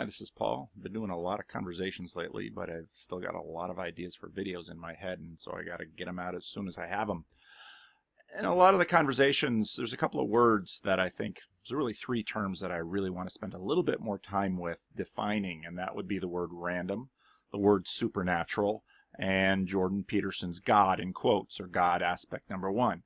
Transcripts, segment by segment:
Hi, this is Paul. I've been doing a lot of conversations lately, but I've still got a lot of ideas for videos in my head, and so I got to get them out as soon as I have them. In a lot of the conversations, there's a couple of words that I think, there's really three terms that I really want to spend a little bit more time with defining, and that would be the word random, the word supernatural, and Jordan Peterson's God in quotes, or God aspect number one.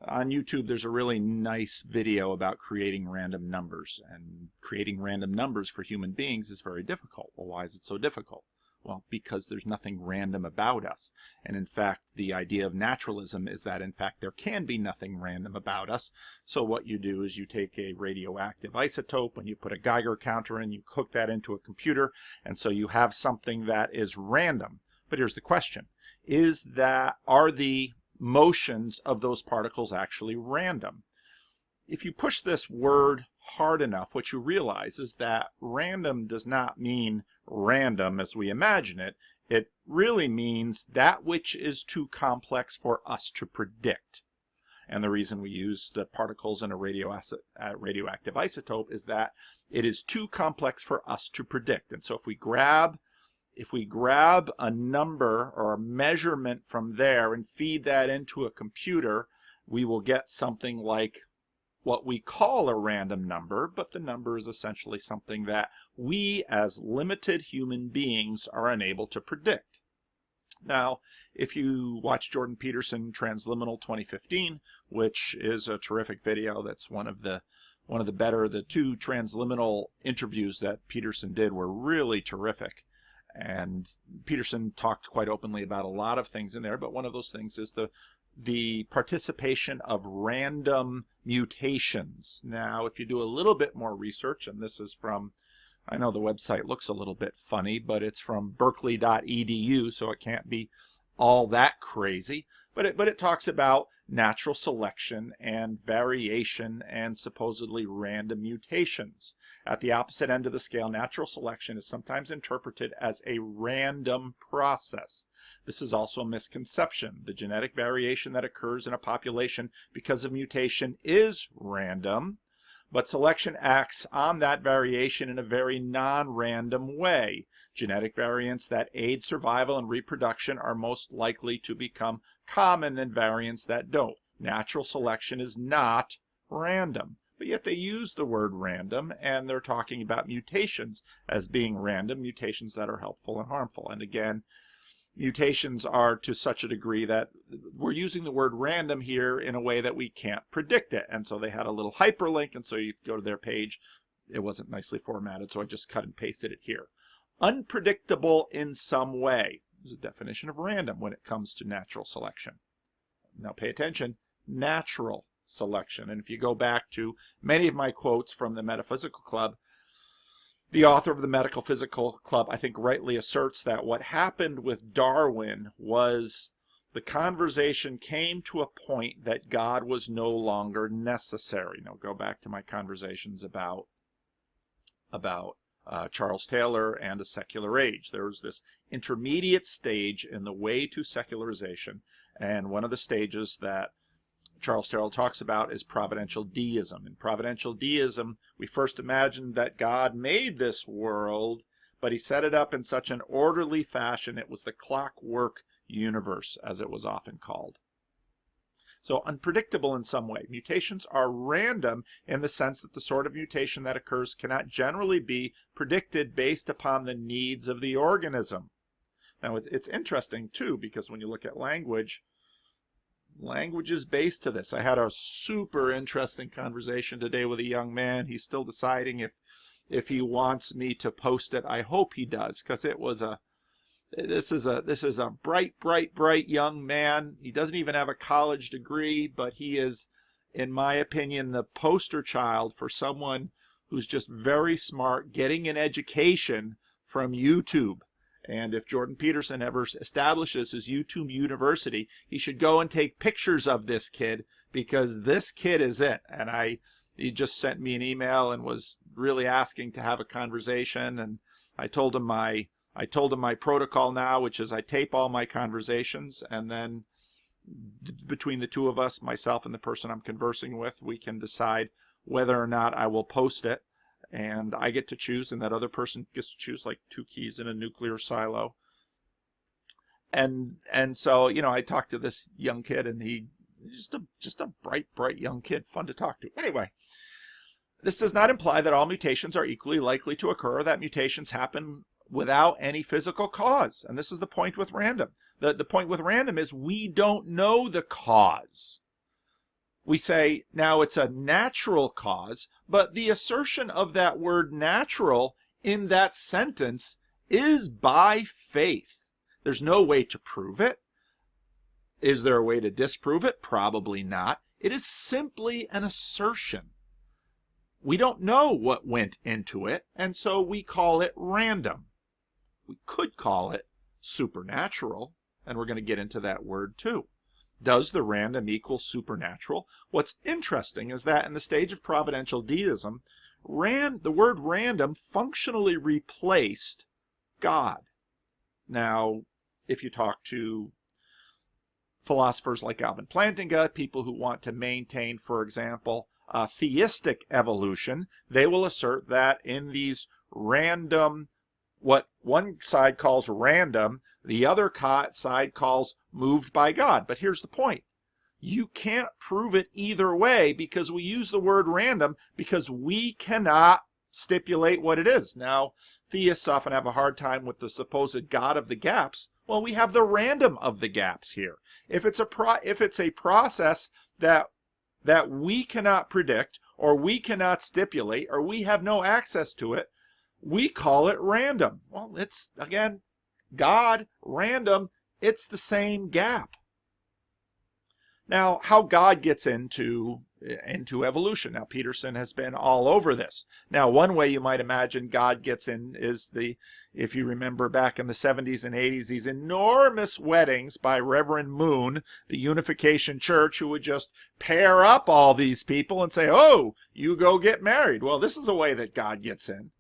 On YouTube, there's a really nice video about creating random numbers, and creating random numbers for human beings is very difficult. Well, why is it so difficult? Well, because there's nothing random about us. And in fact, the idea of naturalism is that in fact there can be nothing random about us. So what you do is you take a radioactive isotope and you put a Geiger counter and you hook that into a computer, and so you have something that is random. But here's the question. Are the motions of those particles actually random? If you push this word hard enough, what you realize is that random does not mean random as we imagine it. It really means that which is too complex for us to predict. And the reason we use the particles in a radioactive isotope is that it is too complex for us to predict. And so if we grab a number or a measurement from there and feed that into a computer, we will get something like what we call a random number, but the number is essentially something that we as limited human beings are unable to predict. Now, if you watch Jordan Peterson Transliminal 2015, which is a terrific video, that's one of the two transliminal interviews that Peterson did were really terrific. And Peterson talked quite openly about a lot of things in there, but one of those things is the participation of random mutations. Now, if you do a little bit more research, and this is from, I know the website looks a little bit funny, but it's from berkeley.edu, so it can't be all that crazy. But it talks about natural selection and variation and supposedly random mutations. At the opposite end of the scale, natural selection is sometimes interpreted as a random process. This is also a misconception. The genetic variation that occurs in a population because of mutation is random, but selection acts on that variation in a very non-random way. Genetic variants that aid survival and reproduction are most likely to become common than variants that don't. Natural selection is not random. But yet they use the word random, and they're talking about mutations as being random, mutations that are helpful and harmful. And again, mutations are to such a degree that we're using the word random here in a way that we can't predict it. And so they had a little hyperlink, and so you go to their page. It wasn't nicely formatted, so I just cut and pasted it here. Unpredictable in some way is a definition of random when it comes to natural selection. Now pay attention, natural selection. And if you go back to many of my quotes from the Metaphysical Club, the author of the Metaphysical Club, I think, rightly asserts that what happened with Darwin was the conversation came to a point that God was no longer necessary. Now go back to my conversations about Charles Taylor and a secular age. There was this intermediate stage in the way to secularization, and one of the stages that Charles Taylor talks about is providential deism. In providential deism, we first imagined that God made this world, but he set it up in such an orderly fashion. It was the clockwork universe, as it was often called. So unpredictable in some way. Mutations are random in the sense that the sort of mutation that occurs cannot generally be predicted based upon the needs of the organism. Now it's interesting too, because when you look at language is based to this. I had a super interesting conversation today with a young man. He's still deciding if he wants me to post it. I hope he does, because this is a bright young man. He doesn't even have a college degree, but he is, in my opinion, the poster child for someone who's just very smart, getting an education from YouTube. And if Jordan Peterson ever establishes his YouTube university, he should go and take pictures of this kid, because this kid is it. And he just sent me an email and was really asking to have a conversation. And I told him my protocol now, which is I tape all my conversations, and then between the two of us, myself and the person I'm conversing with, we can decide whether or not I will post it. and I get to choose, and that other person gets to choose, like 2 keys in a nuclear silo. And so, you know, I talked to this young kid, and he just a bright young kid, fun to talk to. Anyway, this does not imply that all mutations are equally likely to occur, or that mutations happen without any physical cause. And this is the point with random. The point with random is we don't know the cause. We say, now it's a natural cause, but the assertion of that word natural in that sentence is by faith. There's no way to prove it. Is there a way to disprove it? Probably not. It is simply an assertion. We don't know what went into it, and so we call it random. We could call it supernatural, and we're going to get into that word too. Does the random equal supernatural? What's interesting is that in the stage of providential deism, the word random functionally replaced God. Now, if you talk to philosophers like Alvin Plantinga, people who want to maintain, for example, theistic evolution, they will assert that in these random, what one side calls random, the other side calls moved by God. But here's the point. You can't prove it either way, because we use the word random because we cannot stipulate what it is. Now, theists often have a hard time with the supposed God of the gaps. Well, we have the random of the gaps here. If it's a process that we cannot predict, or we cannot stipulate, or we have no access to it, we call it random. Well, it's, again, God, random, it's the same gap. Now, how God gets into evolution. Now, Peterson has been all over this. Now, one way you might imagine God gets in is if you remember back in the 70s and 80s, these enormous weddings by Reverend Moon, the Unification Church, who would just pair up all these people and say, oh, you go get married. Well, this is a way that God gets in.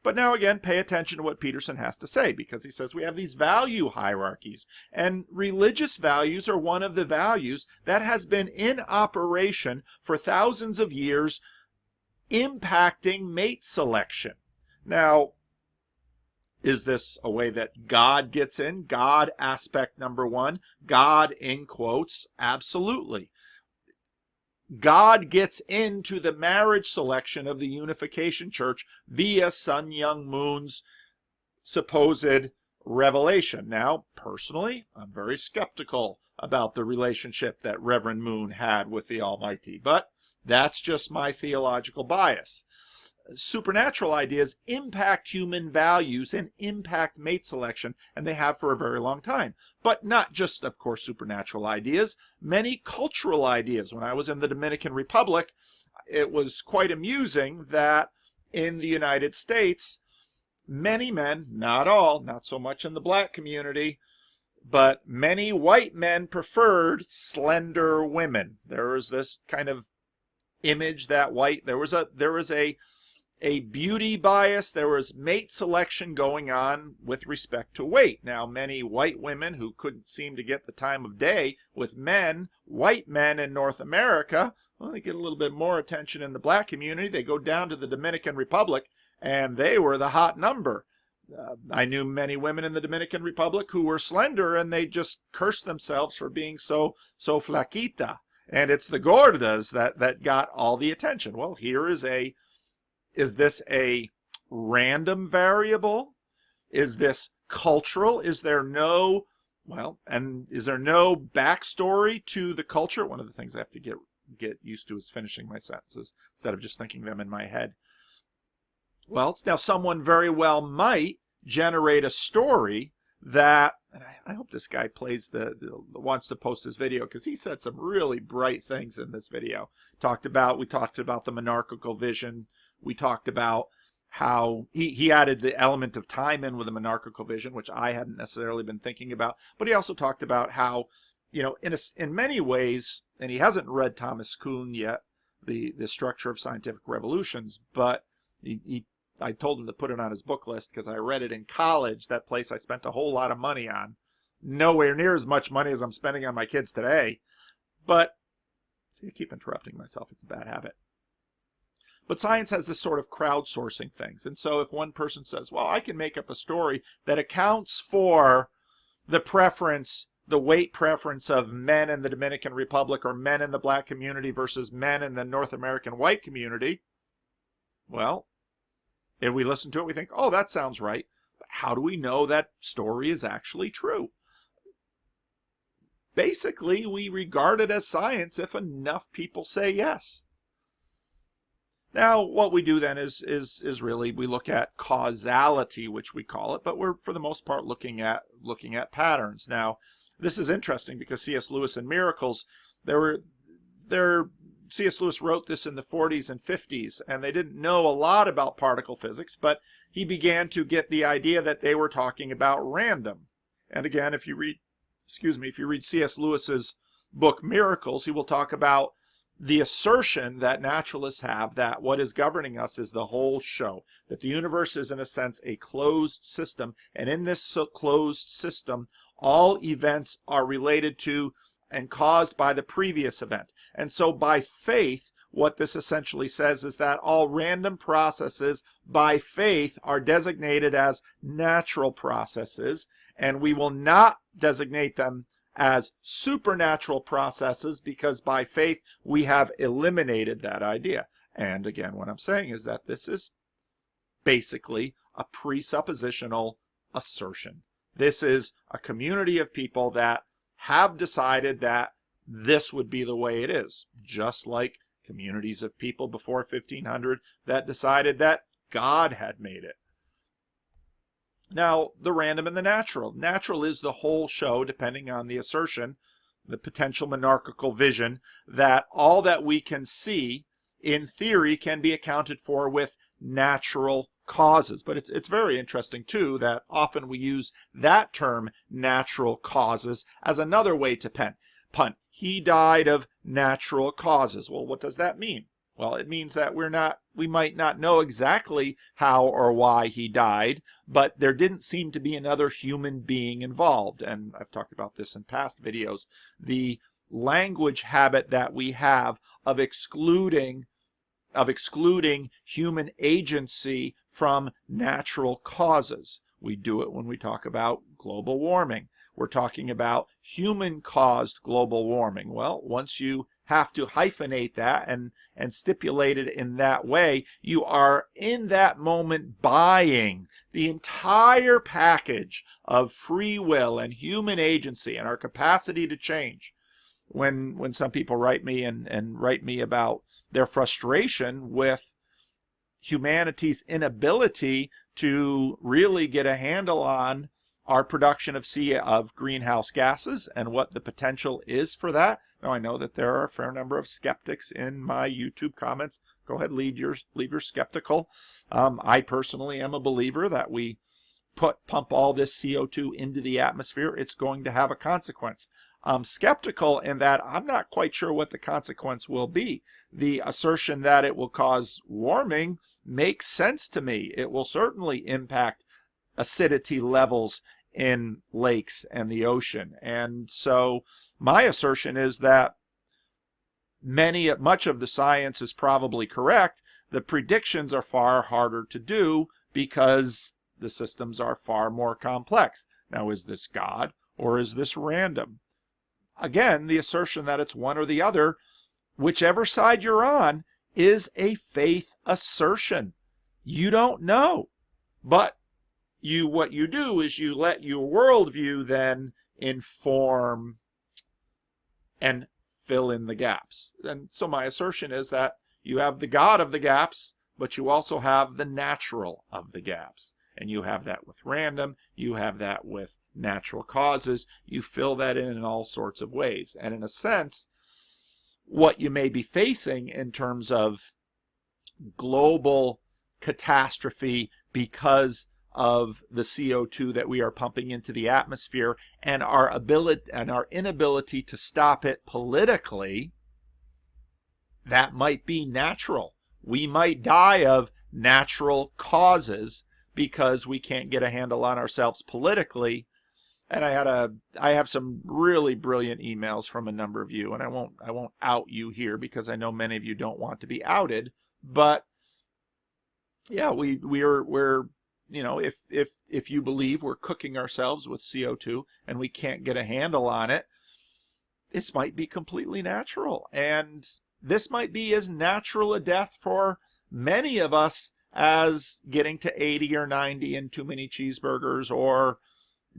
But now again, pay attention to what Peterson has to say, because he says we have these value hierarchies, and religious values are one of the values that has been in operation for thousands of years, impacting mate selection. Now, is this a way that God gets in? God, aspect number one. God, in quotes, absolutely. God gets into the marriage selection of the Unification Church via Sun Myung Moon's supposed revelation. Now, personally, I'm very skeptical about the relationship that Reverend Moon had with the Almighty, but that's just my theological bias. Supernatural ideas impact human values and impact mate selection, and they have for a very long time. But not just, of course, supernatural ideas, many cultural ideas. When I was in the Dominican Republic, it was quite amusing that in the United States, many men, not all, not so much in the black community, but many white men preferred slender women. There was this kind of image that there was a beauty bias, there was mate selection going on with respect to weight. Now, many white women who couldn't seem to get the time of day with men, white men in North America, well, they get a little bit more attention in the black community. They go down to the Dominican Republic, and they were the hot number. I knew many women in the Dominican Republic who were slender, and they just cursed themselves for being so flaquita. And it's the gordas that got all the attention. Well, here is this a random variable? Is this cultural? Is there no backstory to the culture? One of the things I have to get used to is finishing my sentences instead of just thinking them in my head. Well, now someone very well might generate a story that, and I hope this guy wants to post his video, because he said some really bright things in this video. We talked about the monarchical vision. We talked about how he added the element of time in with the monarchical vision, which I hadn't necessarily been thinking about. But he also talked about how, you know, in many ways, and he hasn't read Thomas Kuhn yet, the Structure of Scientific Revolutions, but I told him to put it on his book list because I read it in college, that place I spent a whole lot of money on. Nowhere near as much money as I'm spending on my kids today. But, see, I keep interrupting myself. It's a bad habit. But science has this sort of crowdsourcing things. And so if one person says, well, I can make up a story that accounts for the preference, the weight preference of men in the Dominican Republic or men in the black community versus men in the North American white community, well, if we listen to it, we think, oh, that sounds right. But how do we know that story is actually true? Basically, we regard it as science if enough people say yes. Now, what we do then is really we look at causality, which we call it, but we're for the most part looking at patterns. Now, this is interesting because C.S. Lewis in Miracles, C.S. Lewis wrote this in the 40s and 50s, and they didn't know a lot about particle physics, but he began to get the idea that they were talking about random. And again, if you read C.S. Lewis's book Miracles, he will talk about the assertion that naturalists have that what is governing us is the whole show, that the universe is in a sense a closed system, and in this closed system all events are related to and caused by the previous event. And so by faith, what this essentially says is that all random processes by faith are designated as natural processes, and we will not designate them as supernatural processes because by faith we have eliminated that idea. And again, what I'm saying is that this is basically a presuppositional assertion. This is a community of people that have decided that this would be the way it is, just like communities of people before 1500 that decided that God had made it. Now, the random and the natural. Natural is the whole show, depending on the assertion, the potential monarchical vision, that all that we can see, in theory, can be accounted for with natural causes. But it's very interesting, too, that often we use that term, natural causes, as another way to punt. He died of natural causes. Well, what does that mean? Well, it means that we might not know exactly how or why he died, but there didn't seem to be another human being involved. And I've talked about this in past videos. The language habit that we have of excluding human agency from natural causes. We do it when we talk about global warming. We're talking about human-caused global warming. Well, once you have to hyphenate that and stipulate it in that way, you are in that moment buying the entire package of free will and human agency and our capacity to change. When some people write me and write me about their frustration with humanity's inability to really get a handle on our production of greenhouse gases and what the potential is for that. Now, I know that there are a fair number of skeptics in my YouTube comments. Go ahead, leave your skeptical. I personally am a believer that we pump all this CO2 into the atmosphere. It's going to have a consequence. I'm skeptical in that I'm not quite sure what the consequence will be. The assertion that it will cause warming makes sense to me. It will certainly impact acidity levels in lakes and the ocean. And so my assertion is that much of the science is probably correct. The predictions are far harder to do because the systems are far more complex. Now, is this God or is this random? Again, the assertion that it's one or the other, whichever side you're on, is a faith assertion. You don't know. But what you do is you let your worldview then inform and fill in the gaps. And so my assertion is that you have the God of the gaps, but you also have the natural of the gaps. And you have that with random, you have that with natural causes, you fill that in all sorts of ways. And in a sense, what you may be facing in terms of global catastrophe because of the CO2 that we are pumping into the atmosphere and our inability to stop it politically, that might be natural. We might die of natural causes because we can't get a handle on ourselves politically. And I have some really brilliant emails from a number of you, and I won't out you here because I know many of you don't want to be outed, but Yeah, we're if you believe we're cooking ourselves with CO2 and we can't get a handle on it, this might be completely natural. And this might be as natural a death for many of us as getting to 80 or 90 and too many cheeseburgers, or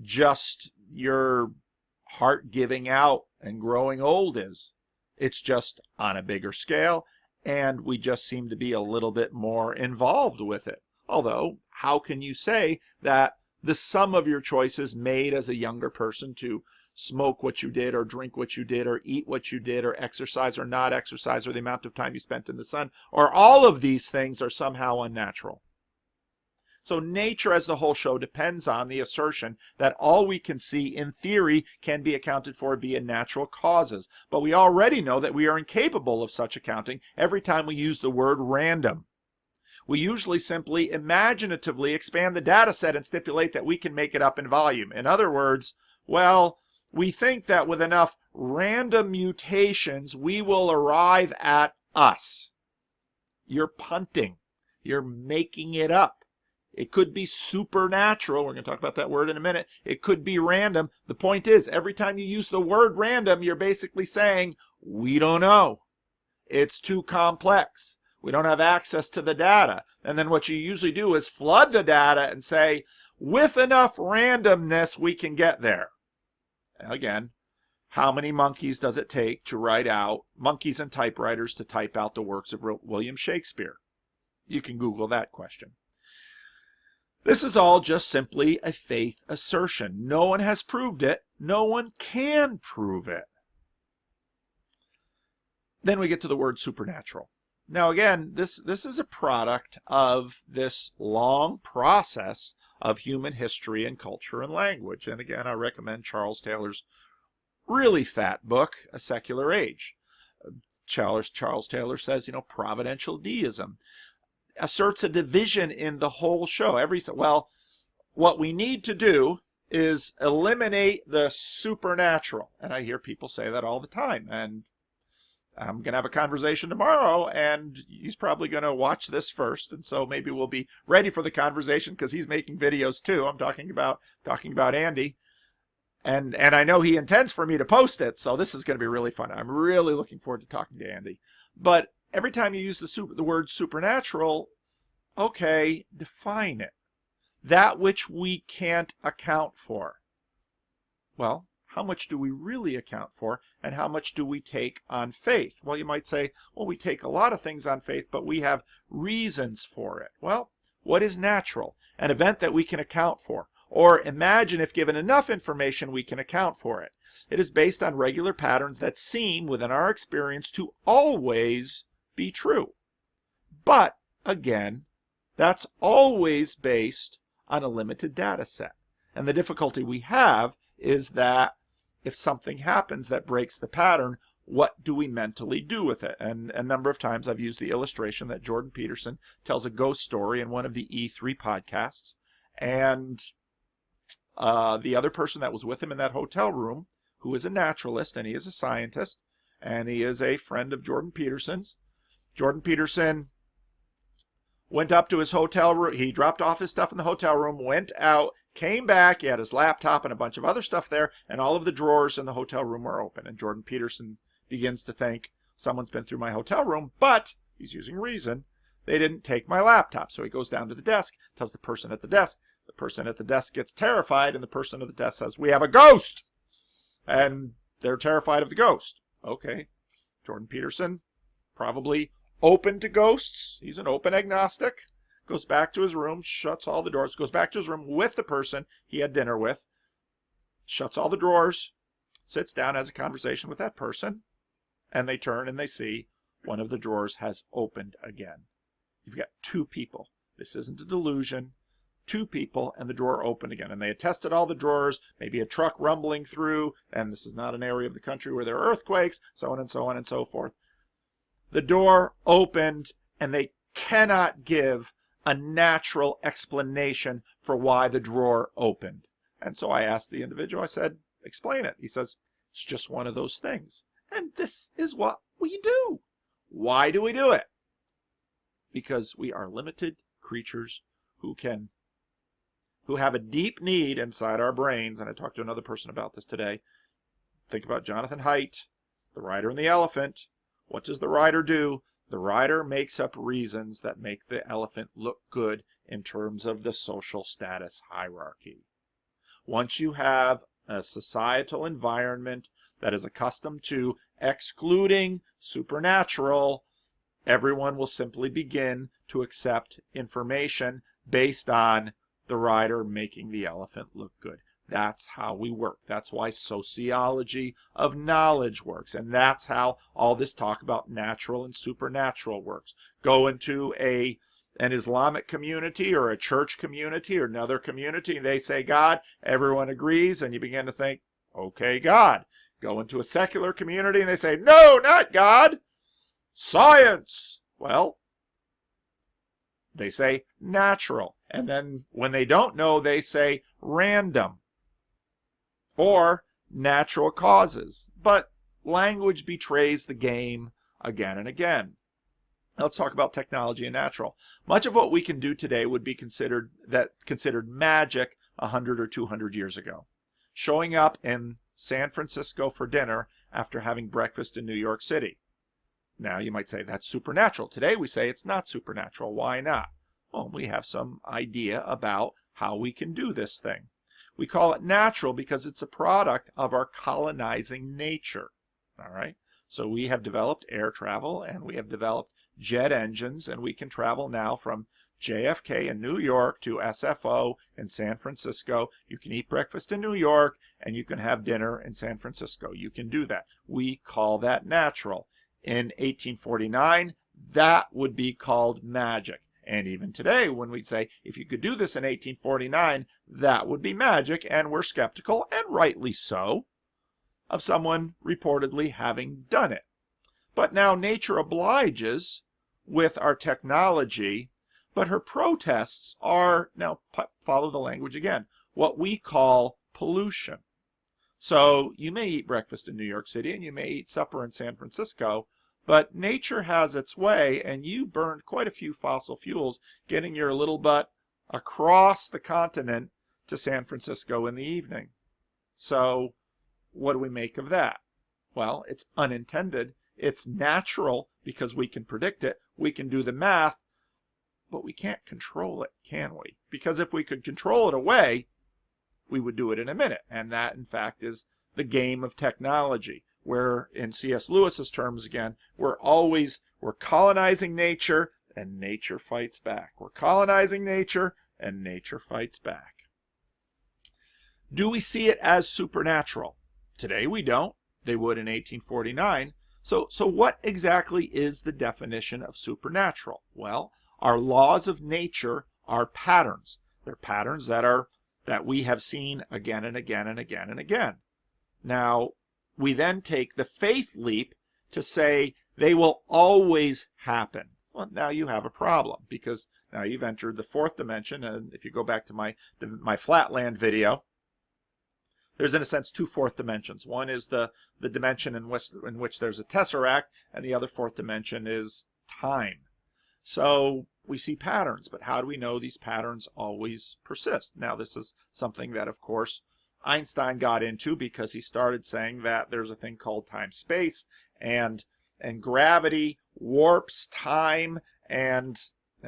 just your heart giving out and growing old is. It's just on a bigger scale, and we just seem to be a little bit more involved with it. Although, how can you say that the sum of your choices made as a younger person to smoke what you did, or drink what you did, or eat what you did, or exercise or not exercise, or the amount of time you spent in the sun, or all of these things are somehow unnatural? So nature as the whole show depends on the assertion that all we can see in theory can be accounted for via natural causes. But we already know that we are incapable of such accounting every time we use the word random. We usually simply imaginatively expand the data set and stipulate that we can make it up in volume. In other words, well, we think that with enough random mutations, we will arrive at us. You're punting. You're making it up. It could be supernatural. We're going to talk about that word in a minute. It could be random. The point is, every time you use the word random, you're basically saying, we don't know. It's too complex. We don't have access to the data. And then what you usually do is flood the data and say, with enough randomness, we can get there. Again, how many monkeys does it take to write out, monkeys and typewriters to type out the works of William Shakespeare? You can Google that question. This is all just simply a faith assertion. No one has proved it. No one can prove it. Then we get to the word supernatural. Now again, this is a product of this long process of human history and culture and language. And again, I recommend Charles Taylor's really fat book, A Secular Age. Charles Taylor says, providential deism asserts a division in the whole show. Well, what we need to do is eliminate the supernatural. And I hear people say that all the time. And I'm going to have a conversation tomorrow, and he's probably going to watch this first. And so maybe we'll be ready for the conversation because he's making videos too. I'm talking about Andy. And I know he intends for me to post it, so this is going to be really fun. I'm really looking forward to talking to Andy. But every time you use the word supernatural, okay, define it. That which we can't account for. Well, how much do we really account for, and how much do we take on faith? Well, you might say, well, we take a lot of things on faith, but we have reasons for it. Well, what is natural? An event that we can account for. Or imagine if given enough information, we can account for it. It is based on regular patterns that seem, within our experience, to always be true. But, again, that's always based on a limited data set. And the difficulty we have is that if something happens that breaks the pattern, what do we mentally do with it? And a number of times I've used the illustration that Jordan Peterson tells a ghost story in one of the E3 podcasts. And the other person that was with him in that hotel room, who is a naturalist, and he is a scientist, and he is a friend of Jordan Peterson's. Jordan Peterson went up to his hotel room. He dropped off his stuff in the hotel room, went out, came back. He had his laptop and a bunch of other stuff there, and all of the drawers in the hotel room were open. And Jordan Peterson begins to think, someone's been through my hotel room, but he's using reason. They didn't take my laptop. So he goes down to the desk, tells the person at the desk. The person at the desk gets terrified, and the person at the desk says, we have a ghost! And they're terrified of the ghost. Okay. Jordan Peterson, probably open to ghosts. He's an open agnostic. Goes back to his room, shuts all the doors, goes back to his room with the person he had dinner with, shuts all the drawers, sits down, has a conversation with that person, and they turn and they see one of the drawers has opened again. You've got two people. This isn't a delusion. Two people, and the drawer opened again. And they had tested all the drawers, maybe a truck rumbling through, and this is not an area of the country where there are earthquakes, so on and so on and so forth. The door opened, and they cannot give a natural explanation for why the drawer opened. And so I asked the individual, I said, explain it. He says, it's just one of those things. And this is what we do. Why do we do it? Because we are limited creatures who have a deep need inside our brains. And I talked to another person about this today. Think about Jonathan Haidt, the rider and the elephant. What does the rider do? The rider makes up reasons that make the elephant look good in terms of the social status hierarchy. Once you have a societal environment that is accustomed to excluding supernatural, everyone will simply begin to accept information based on the rider making the elephant look good. That's how we work. That's why sociology of knowledge works. And that's how all this talk about natural and supernatural works. Go into an Islamic community or a church community or another community, and they say God, everyone agrees, and you begin to think, okay, God. Go into a secular community, and they say, no, not God, science. Well, they say natural. And then when they don't know, they say random or natural causes. But language betrays the game again and again. Let's talk about technology and natural. Much of what we can do today would be considered magic 100 or 200 years ago. Showing up in San Francisco for dinner after having breakfast in New York City. Now you might say that's supernatural. Today we say it's not supernatural. Why not? Well, we have some idea about how we can do this thing. We call it natural because it's a product of our colonizing nature. All right? So we have developed air travel and we have developed jet engines, and we can travel now from JFK in New York to SFO in San Francisco. You can eat breakfast in New York and you can have dinner in San Francisco. You can do that. We call that natural. In 1849, that would be called magic. And even today, when we say, if you could do this in 1849, that would be magic, and we're skeptical, and rightly so, of someone reportedly having done it. But now nature obliges with our technology, but her protests are, now follow the language again, what we call pollution. So you may eat breakfast in New York City and you may eat supper in San Francisco, but nature has its way, and you burned quite a few fossil fuels getting your little butt across the continent to San Francisco in the evening. So what do we make of that? Well, it's unintended. It's natural because we can predict it. We can do the math, but we can't control it, can we? Because if we could control it away, we would do it in a minute. And that, in fact, is the game of technology, where, in C.S. Lewis's terms again, we're colonizing nature, and nature fights back. We're colonizing nature, and nature fights back. Do we see it as supernatural? Today we don't. They would in 1849. So what exactly is the definition of supernatural? Well, our laws of nature are patterns. They're patterns that we have seen again and again and again and again. Now, we then take the faith leap to say they will always happen. Well, now you have a problem, because now you've entered the fourth dimension, and if you go back to my Flatland video, there's in a sense two fourth dimensions. One is the dimension in which there's a tesseract, and the other fourth dimension is time. So we see patterns, but how do we know these patterns always persist? Now this is something that, of course, Einstein got into, because he started saying that there's a thing called time-space, and gravity warps time, and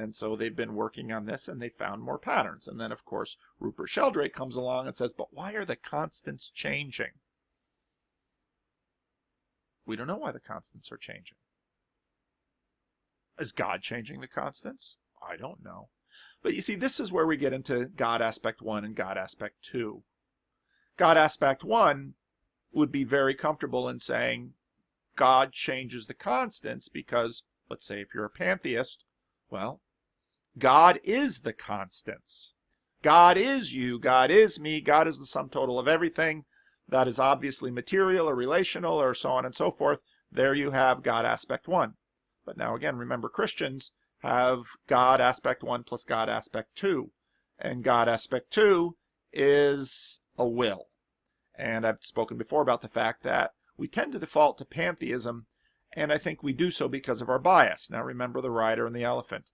so they've been working on this, and they found more patterns. And then, of course, Rupert Sheldrake comes along and says, but why are the constants changing? We don't know why the constants are changing. Is God changing the constants? I don't know. But you see, this is where we get into God aspect 1 and God aspect 2. God aspect 1 would be very comfortable in saying God changes the constants because, let's say if you're a pantheist, well, God is the constants. God is you, God is me, God is the sum total of everything. That is obviously material or relational or so on and so forth. There you have God aspect 1. But now again, remember, Christians have God aspect 1 plus God aspect 2. And God aspect 2 is a will. And I've spoken before about the fact that we tend to default to pantheism, and I think we do so because of our bias. Now remember the rider and the elephant.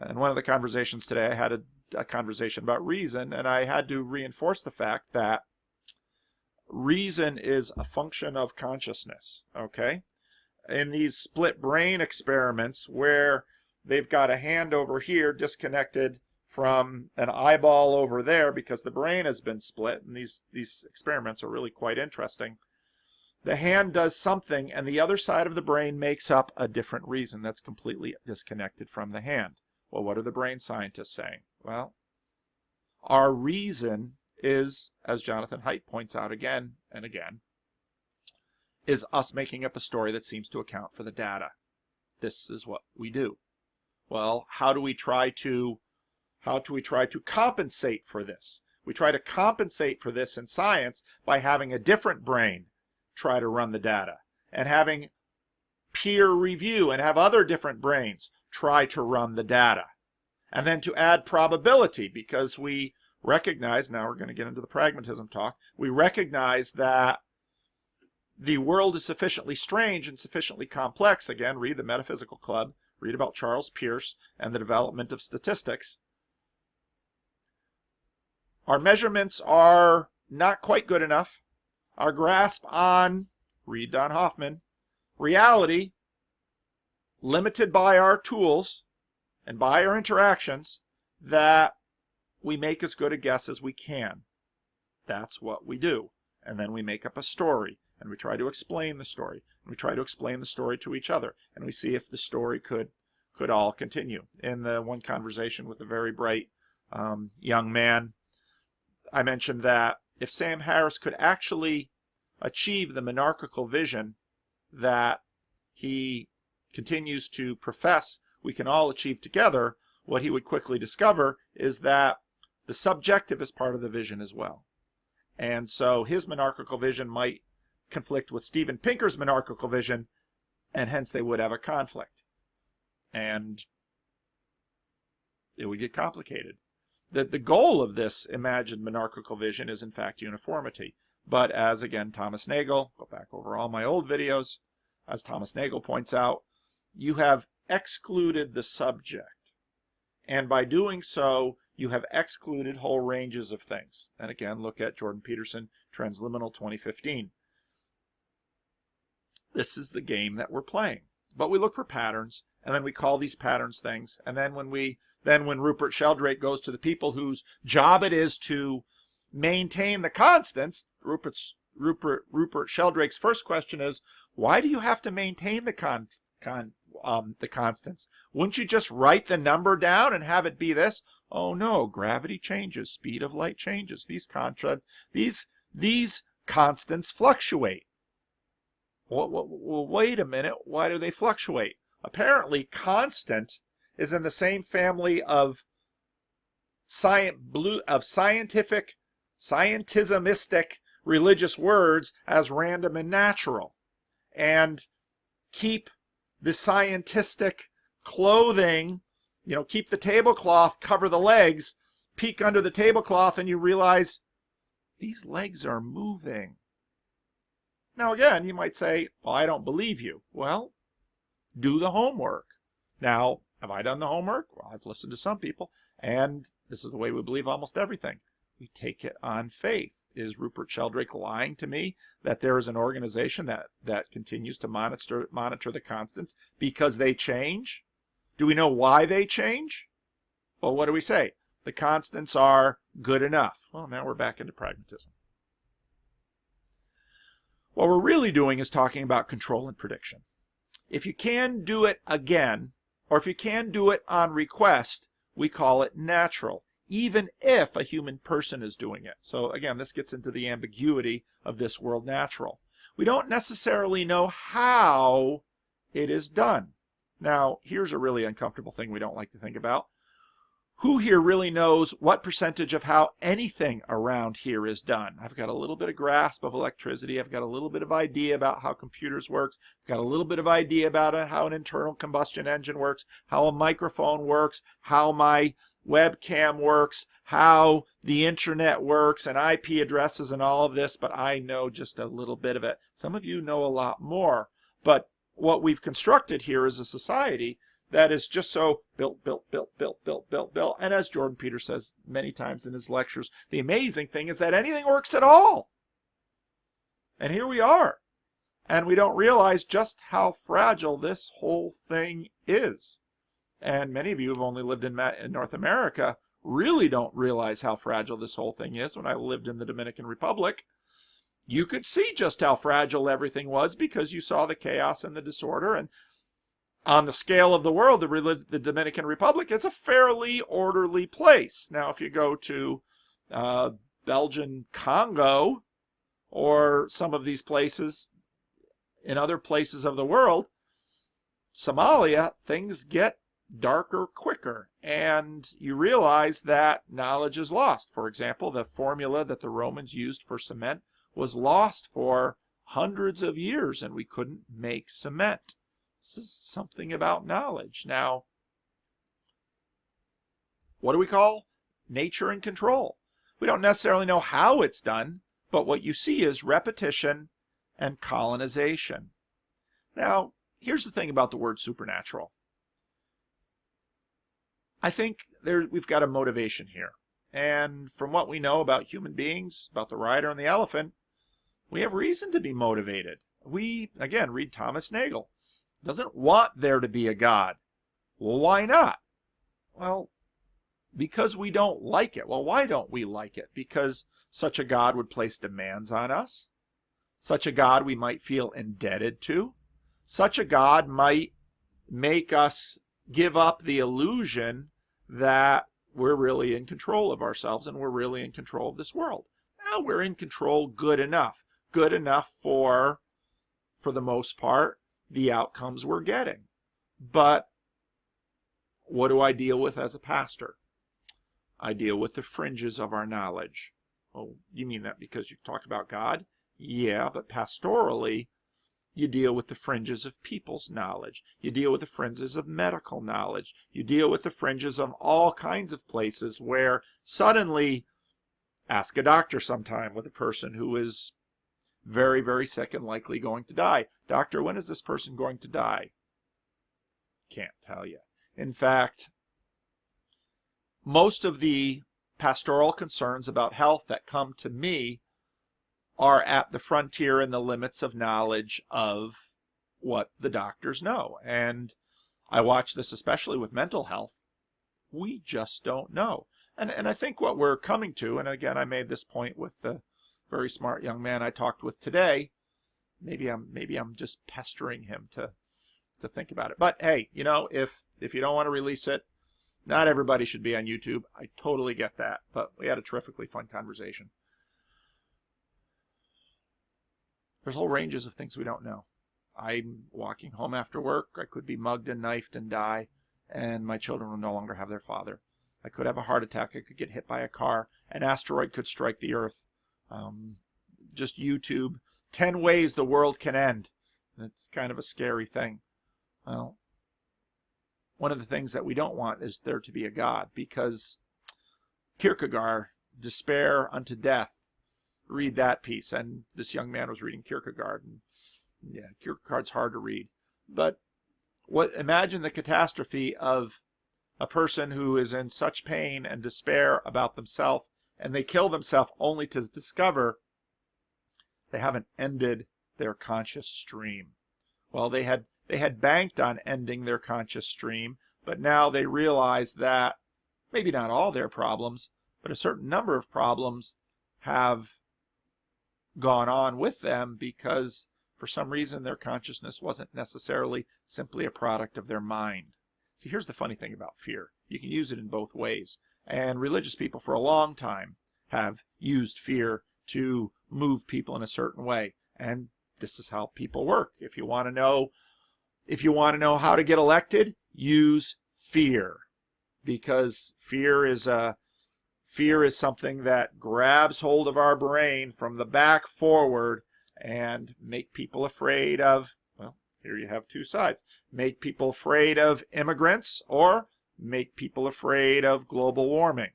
In one of the conversations today, I had a conversation about reason, and I had to reinforce the fact that reason is a function of consciousness, okay? In these split brain experiments where they've got a hand over here disconnected from an eyeball over there because the brain has been split, and these experiments are really quite interesting. The hand does something, and the other side of the brain makes up a different reason that's completely disconnected from the hand. Well, what are the brain scientists saying? Well, our reason is, as Jonathan Haidt points out again and again, is us making up a story that seems to account for the data. This is what we do. Well, how do we try to compensate for this? We try to compensate for this in science by having a different brain try to run the data, and having peer review and have other different brains try to run the data. And then to add probability, because we recognize, now we're going to get into the pragmatism talk, we recognize that the world is sufficiently strange and sufficiently complex. Again, read the Metaphysical Club, read about Charles Peirce and the development of statistics. Our measurements are not quite good enough. Our grasp on, read Don Hoffman, reality, limited by our tools and by our interactions, that we make as good a guess as we can. That's what we do. And then we make up a story, and we try to explain the story, and we try to explain the story to each other, and we see if the story could all continue. In the one conversation with a very bright young man, I mentioned that if Sam Harris could actually achieve the monarchical vision that he continues to profess we can all achieve together, what he would quickly discover is that the subjective is part of the vision as well. And so his monarchical vision might conflict with Steven Pinker's monarchical vision, and hence they would have a conflict. And it would get complicated. The goal of this imagined monarchical vision is in fact uniformity. But as again Thomas Nagel, go back over all my old videos, as Thomas Nagel points out, you have excluded the subject. And by doing so, you have excluded whole ranges of things. And again, look at Jordan Peterson, Transliminal 2015. This is the game that we're playing. But we look for patterns, and then we call these patterns things. And then when Rupert Sheldrake goes to the people whose job it is to maintain the constants, Rupert Sheldrake's first question is, why do you have to maintain the constants? Wouldn't you just write the number down and have it be this? Oh no, gravity changes, speed of light changes. These constants fluctuate. Well, wait a minute. Why do they fluctuate? Apparently, constant is in the same family of scientific, scientismistic religious words as random and natural. And keep the scientistic clothing, keep the tablecloth, cover the legs, peek under the tablecloth, and you realize these legs are moving. Now again, you might say, well, I don't believe you. Well, do the homework. Now, have I done the homework? Well, I've listened to some people, and this is the way we believe almost everything. We take it on faith. Is Rupert Sheldrake lying to me that there is an organization that continues to monitor the constants because they change? Do we know why they change? Well, what do we say? The constants are good enough. Well, now we're back into pragmatism. What we're really doing is talking about control and prediction. If you can do it again, or if you can do it on request, we call it natural, even if a human person is doing it. So again, this gets into the ambiguity of this world natural. We don't necessarily know how it is done. Now, here's a really uncomfortable thing we don't like to think about. Who here really knows what percentage of how anything around here is done? I've got a little bit of grasp of electricity. I've got a little bit of idea about how computers work. I've got a little bit of idea about how an internal combustion engine works, how a microphone works, how my webcam works, how the internet works, and IP addresses and all of this, but I know just a little bit of it. Some of you know a lot more. But what we've constructed here is a society that is just so built, built, built, built, built, built, built. And as Jordan Peterson says many times in his lectures, the amazing thing is that anything works at all. And here we are. And we don't realize just how fragile this whole thing is. And many of you who've only lived in North America really don't realize how fragile this whole thing is. When I lived in the Dominican Republic, you could see just how fragile everything was because you saw the chaos and the disorder. And on the scale of the world, the Dominican Republic is a fairly orderly place. Now, if you go to Belgian Congo or some of these places in other places of the world, Somalia, things get darker quicker, and you realize that knowledge is lost. For example, the formula that the Romans used for cement was lost for hundreds of years, and we couldn't make cement. This is something about knowledge. Now, what do we call nature and control? We don't necessarily know how it's done, but what you see is repetition and colonization. Now, here's the thing about the word supernatural. I think we've got a motivation here. And from what we know about human beings, about the rider and the elephant, we have reason to be motivated. We, again, read Thomas Nagel. Doesn't want there to be a God. Well, why not? Well, because we don't like it. Well, why don't we like it? Because such a God would place demands on us. Such a God we might feel indebted to. Such a God might make us give up the illusion that we're really in control of ourselves and we're really in control of this world. Now we're in control good enough for the most part, the outcomes we're getting. But what do I deal with as a pastor? I deal with the fringes of our knowledge. Oh, you mean that because you talk about God? Yeah, but pastorally, you deal with the fringes of people's knowledge. You deal with the fringes of medical knowledge. You deal with the fringes of all kinds of places where suddenly, ask a doctor sometime with a person who is very, very sick and likely going to die. Doctor, when is this person going to die? Can't tell you. In fact, most of the pastoral concerns about health that come to me are at the frontier and the limits of knowledge of what the doctors know. And I watch this especially with mental health. We just don't know. And I think what we're coming to, and again, I made this point with the very smart young man I talked with today. Maybe I'm just pestering him to think about it. But hey, you know, if you don't want to release it, not everybody should be on YouTube. I totally get that. But we had a terrifically fun conversation. There's whole ranges of things we don't know. I'm walking home after work. I could be mugged and knifed and die, and my children will no longer have their father. I could have a heart attack. I could get hit by a car. An asteroid could strike the Earth. Just YouTube. 10 ways the world can end. It's kind of a scary thing. Well, one of the things that we don't want is there to be a God, because Kierkegaard, Despair unto Death, read that piece. And this young man was reading Kierkegaard. And yeah, Kierkegaard's hard to read. But imagine the catastrophe of a person who is in such pain and despair about themselves, and they kill themselves only to discover they haven't ended their conscious stream. Well, they had banked on ending their conscious stream, but now they realize that maybe not all their problems, but a certain number of problems have gone on with them because for some reason their consciousness wasn't necessarily simply a product of their mind. See, here's the funny thing about fear. You can use it in both ways. And religious people for a long time have used fear to move people in a certain way. And this is how people work. If you want to know how to get elected, use fear. Because fear is something that grabs hold of our brain from the back forward and make people afraid of, well, here you have two sides. Make people afraid of immigrants or make people afraid of global warming.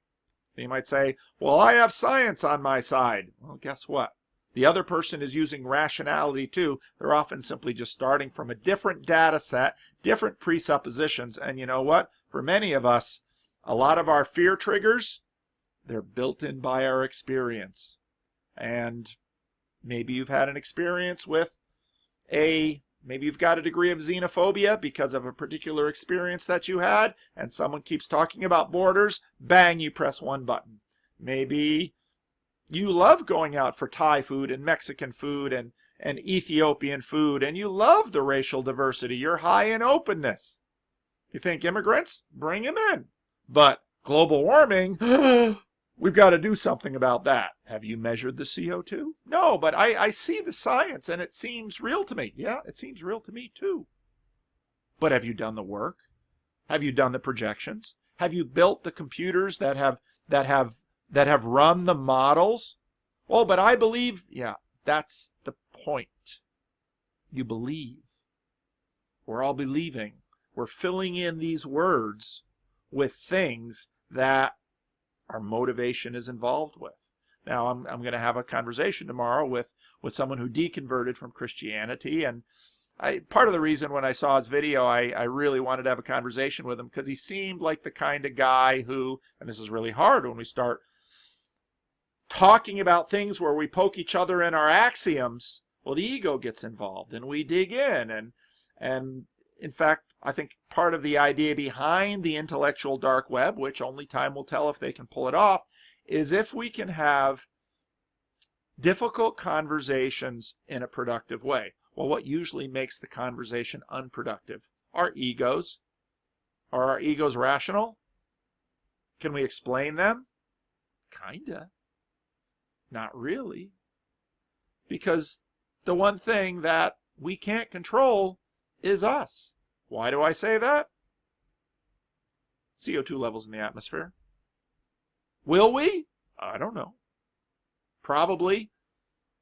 You might say, well, I have science on my side. Well, guess what? The other person is using rationality too. They're often simply just starting from a different data set, different presuppositions. And you know what? For many of us, a lot of our fear triggers, they're built in by our experience. And maybe you've had an experience with maybe you've got a degree of xenophobia because of a particular experience that you had, and someone keeps talking about borders, bang, you press one button. Maybe you love going out for Thai food and Mexican food and Ethiopian food, and you love the racial diversity. You're high in openness. You think immigrants? Bring them in. But global warming, we've got to do something about that. Have you measured the CO2? No, but I see the science and it seems real to me. Yeah, it seems real to me too. But have you done the work? Have you done the projections? Have you built the computers that have run the models? Oh, but I believe, yeah, that's the point. You believe. We're all believing. We're filling in these words with things that our motivation is involved with. Now, I'm going to have a conversation tomorrow with someone who deconverted from Christianity, and part of the reason when I saw his video, I really wanted to have a conversation with him because he seemed like the kind of guy who, and this is really hard when we start talking about things where we poke each other in our axioms, well, the ego gets involved and we dig in, and in fact, I think part of the idea behind the intellectual dark web, which only time will tell if they can pull it off, is if we can have difficult conversations in a productive way. Well, what usually makes the conversation unproductive? Our egos. Are our egos rational? Can we explain them? Kinda. Not really. Because the one thing that we can't control is us. Why do I say that? CO2 levels in the atmosphere. Will we? I don't know. Probably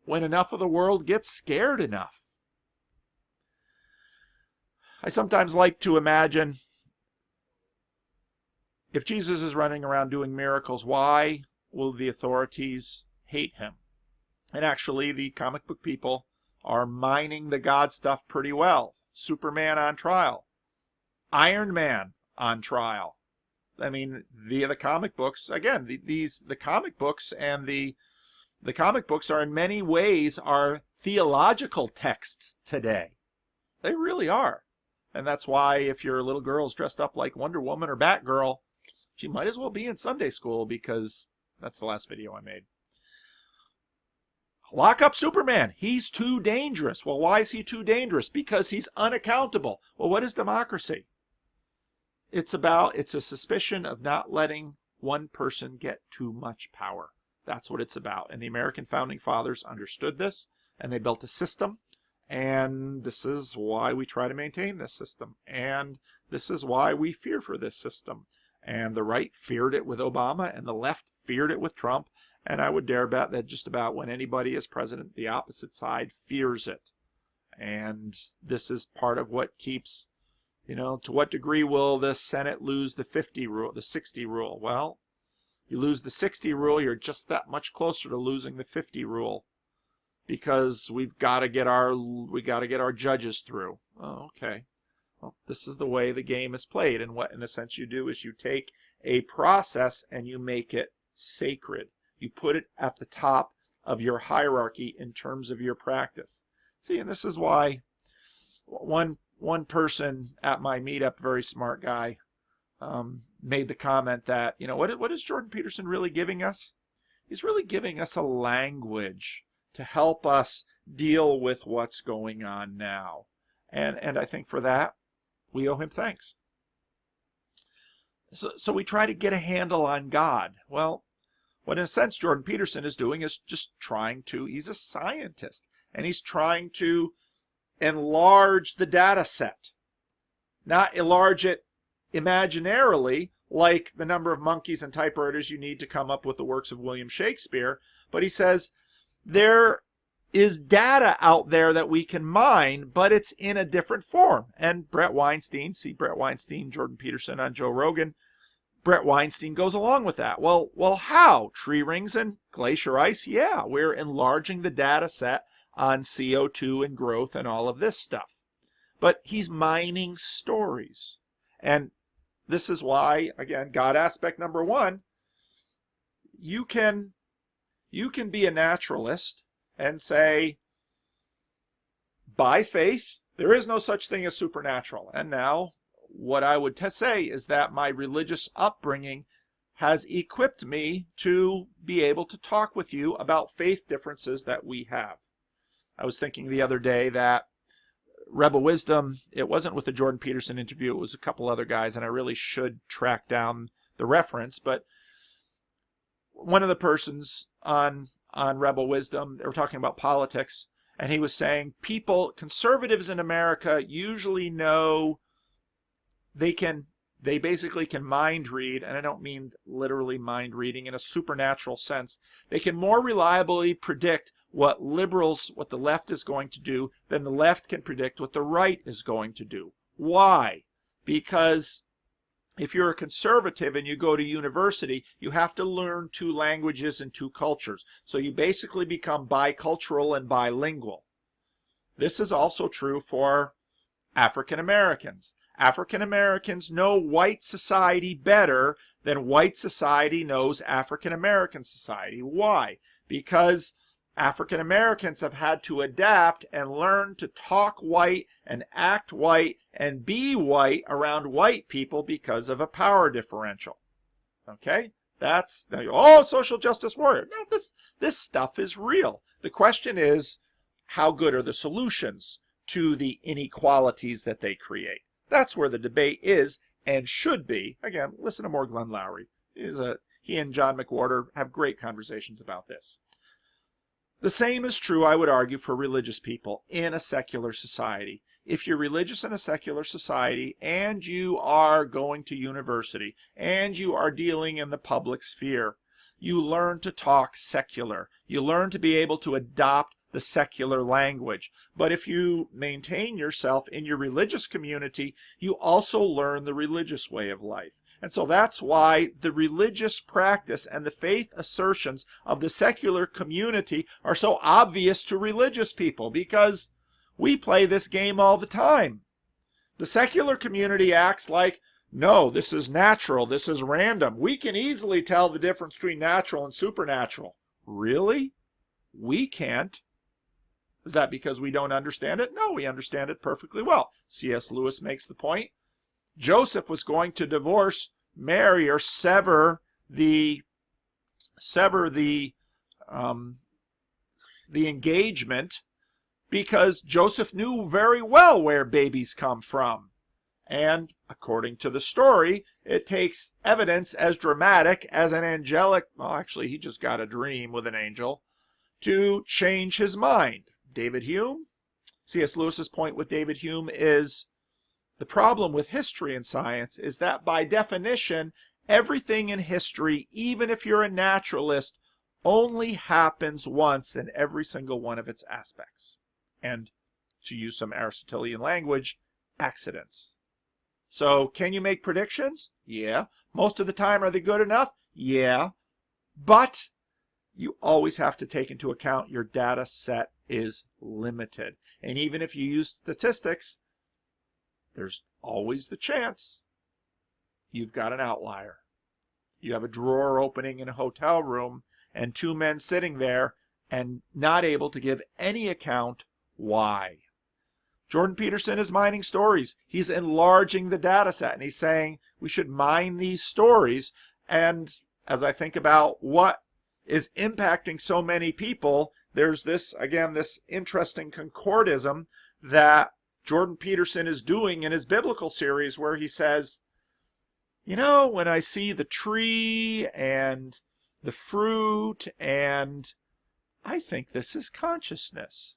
when enough of the world gets scared enough. I sometimes like to imagine if Jesus is running around doing miracles, why will the authorities hate him? And actually, the comic book people are mining the God stuff pretty well. Superman on trial. Iron Man on trial. I mean, via the comic books. Again, the comic books and the comic books are in many ways are theological texts today. They really are. And that's why if your little girl's dressed up like Wonder Woman or Batgirl, she might as well be in Sunday school because that's the last video I made. Lock up Superman. He's too dangerous. Well, why is he too dangerous? Because he's unaccountable. Well, what is democracy? It's a suspicion of not letting one person get too much power. That's what it's about. And the American founding fathers understood this, and they built a system. And this is why we try to maintain this system. And this is why we fear for this system. And the right feared it with Obama, and the left feared it with Trump. And I would dare bet that just about when anybody is president, the opposite side fears it. And this is part of what keeps, to what degree will the Senate lose the 50 rule, the 60 rule? Well, you lose the 60 rule, you're just that much closer to losing the 50 rule. Because we've got to get our judges through. Oh, okay. Well, this is the way the game is played. And what in a sense you do is you take a process and you make it sacred. You put it at the top of your hierarchy in terms of your practice. See, and this is why one person at my meetup, very smart guy, made the comment that, what is Jordan Peterson really giving us? He's really giving us a language to help us deal with what's going on now. And I think for that, we owe him thanks. So we try to get a handle on God. Well, what in a sense Jordan Peterson is doing is just he's a scientist, and he's trying to enlarge the data set. Not enlarge it imaginarily, like the number of monkeys and typewriters you need to come up with the works of William Shakespeare, but he says there is data out there that we can mine, but it's in a different form. And Brett Weinstein, Jordan Peterson on Joe Rogan, Brett Weinstein goes along with that. Well, how? Tree rings and glacier ice? Yeah, we're enlarging the data set on CO2 and growth and all of this stuff. But he's mining stories. And this is why, again, God aspect number one, you can be a naturalist and say, by faith, there is no such thing as supernatural. And now, what I would say is that my religious upbringing has equipped me to be able to talk with you about faith differences that we have. I was thinking the other day that Rebel Wisdom, it wasn't with the Jordan Peterson interview, it was a couple other guys, and I really should track down the reference, but one of the persons on Rebel Wisdom, they were talking about politics, and he was saying conservatives in America usually know they basically can mind read, and I don't mean literally mind reading in a supernatural sense. They can more reliably predict what the left is going to do than the left can predict what the right is going to do. Why? Because if you're a conservative and you go to university, you have to learn 2 languages and 2 cultures. So you basically become bicultural and bilingual. This is also true for African Americans. African Americans know white society better than white society knows African American society. Why? Because African Americans have had to adapt and learn to talk white and act white and be white around white people because of a power differential. Okay? That's, social justice warrior. No, this stuff is real. The question is, how good are the solutions to the inequalities that they create? That's where the debate is and should be. Again, listen to more Glenn Lowry. He and John McWhorter have great conversations about this. The same is true, I would argue, for religious people in a secular society. If you're religious in a secular society and you are going to university and you are dealing in the public sphere, you learn to talk secular. You learn to be able to adopt the secular language. But if you maintain yourself in your religious community, you also learn the religious way of life. And so that's why the religious practice and the faith assertions of the secular community are so obvious to religious people, because we play this game all the time. The secular community acts like, no, this is natural, this is random. We can easily tell the difference between natural and supernatural. Really? We can't. Is that because we don't understand it? No, we understand it perfectly well. C.S. Lewis makes the point. Joseph was going to divorce Mary, or sever the engagement, because Joseph knew very well where babies come from. And according to the story, it takes evidence as dramatic as an angelic, well, actually, he just got a dream with an angel, to change his mind. David Hume? C.S. Lewis's point with David Hume is, the problem with history and science is that by definition, everything in history, even if you're a naturalist, only happens once in every single one of its aspects. And to use some Aristotelian language, accidents. So can you make predictions? Yeah. Most of the time, are they good enough? Yeah. But you always have to take into account your data set is limited. And even if you use statistics, there's always the chance you've got an outlier. You have a drawer opening in a hotel room and 2 men sitting there and not able to give any account why. Jordan Peterson is mining stories. He's enlarging the data set, and he's saying we should mine these stories. And as I think about what is impacting so many people, there's this, again, this interesting concordism that Jordan Peterson is doing in his biblical series, where he says, you know, when I see the tree and the fruit, and I think this is consciousness.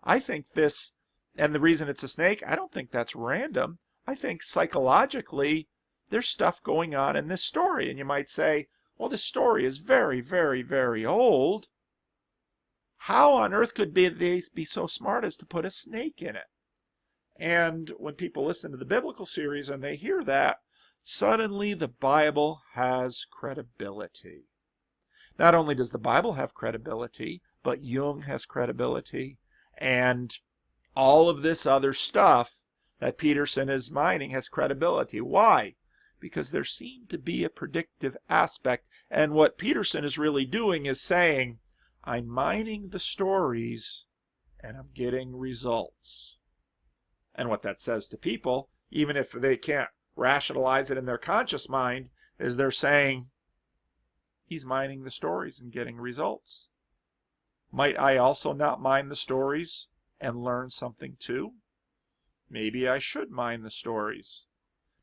I think this, and the reason it's a snake, I don't think that's random. I think psychologically there's stuff going on in this story. And you might say, well, this story is very, very, very old. How on earth could they be so smart as to put a snake in it? And when people listen to the biblical series and they hear that, suddenly the Bible has credibility. Not only does the Bible have credibility, but Jung has credibility, and all of this other stuff that Peterson is mining has credibility. Why? Because there seemed to be a predictive aspect, and what Peterson is really doing is saying, I'm mining the stories and I'm getting results. And what that says to people, even if they can't rationalize it in their conscious mind, is they're saying, he's mining the stories and getting results. Might I also not mine the stories and learn something too? Maybe I should mine the stories.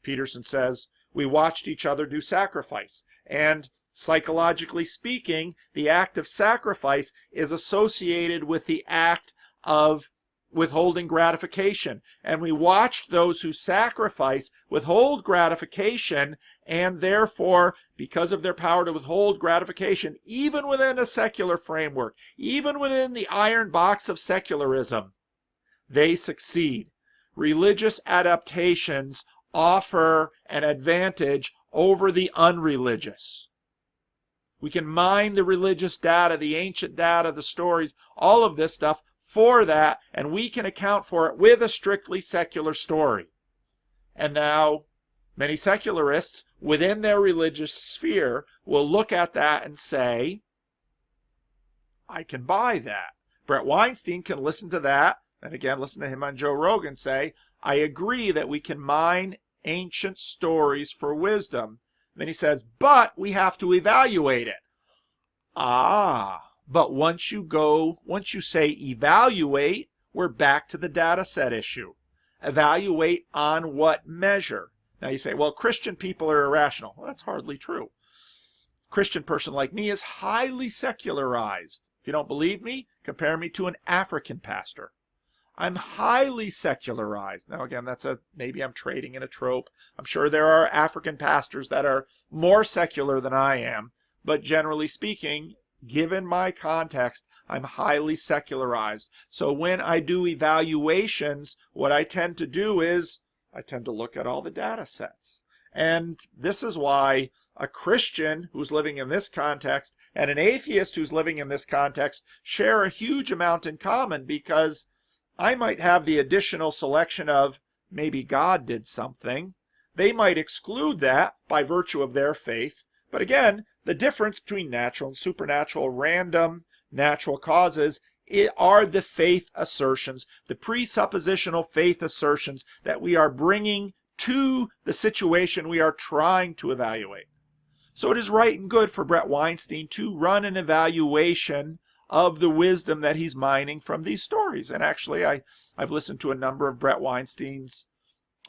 Peterson says, we watched each other do sacrifice, and psychologically speaking, the act of sacrifice is associated with the act of withholding gratification. And we watched those who sacrifice withhold gratification, and therefore, because of their power to withhold gratification, even within a secular framework, even within the iron box of secularism, they succeed. Religious adaptations offer an advantage over the unreligious. We can mine the religious data, the ancient data, the stories, all of this stuff for that, and we can account for it with a strictly secular story. And now, many secularists within their religious sphere will look at that and say, I can buy that. Brett Weinstein can listen to that, and again, listen to him on Joe Rogan say, I agree that we can mine ancient stories for wisdom. Then he says, but we have to evaluate it. But once you say evaluate, we're back to the data set issue. Evaluate on what measure? Now you say, well, Christian people are irrational. Well, that's hardly true. A Christian person like me is highly secularized. If you don't believe me, compare me to an African pastor. I'm highly secularized. Now again, maybe I'm trading in a trope. I'm sure there are African pastors that are more secular than I am, but generally speaking, given my context, I'm highly secularized. So when I do evaluations, what I tend to do is I tend to look at all the data sets. And this is why a Christian who's living in this context and an atheist who's living in this context share a huge amount in common, because I might have the additional selection of maybe God did something. They might exclude that by virtue of their faith. But again, the difference between natural and supernatural, random, natural causes, are the faith assertions, the presuppositional faith assertions that we are bringing to the situation we are trying to evaluate. So it is right and good for Brett Weinstein to run an evaluation of the wisdom that he's mining from these stories. And actually, I've listened to a number of Brett Weinstein's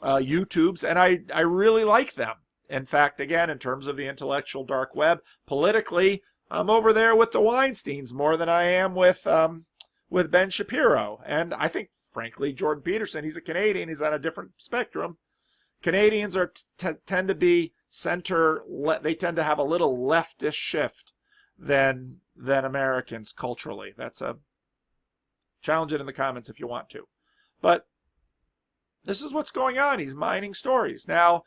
YouTubes, and I really like them. In fact, again, in terms of the intellectual dark web, politically, I'm over there with the Weinsteins more than I am with Ben Shapiro. And I think, frankly, Jordan Peterson, he's a Canadian, he's on a different spectrum. Canadians tend to be they tend to have a little leftist shift than Americans culturally. Challenge it in the comments if you want to. But this is what's going on. He's mining stories. Now,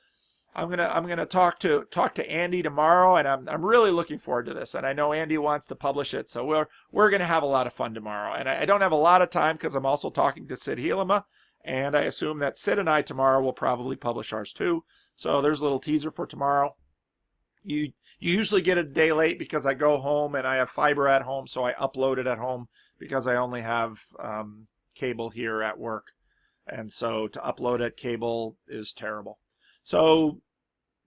I'm gonna talk to Andy tomorrow, and I'm really looking forward to this. And I know Andy wants to publish it, so we're gonna have a lot of fun tomorrow. And I don't have a lot of time because I'm also talking to Sid Helema, and I assume that Sid and I tomorrow will probably publish ours too. So there's a little teaser for tomorrow. You usually get it a day late because I go home and I have fiber at home, so I upload it at home because I only have cable here at work. And so to upload it, cable is terrible. So,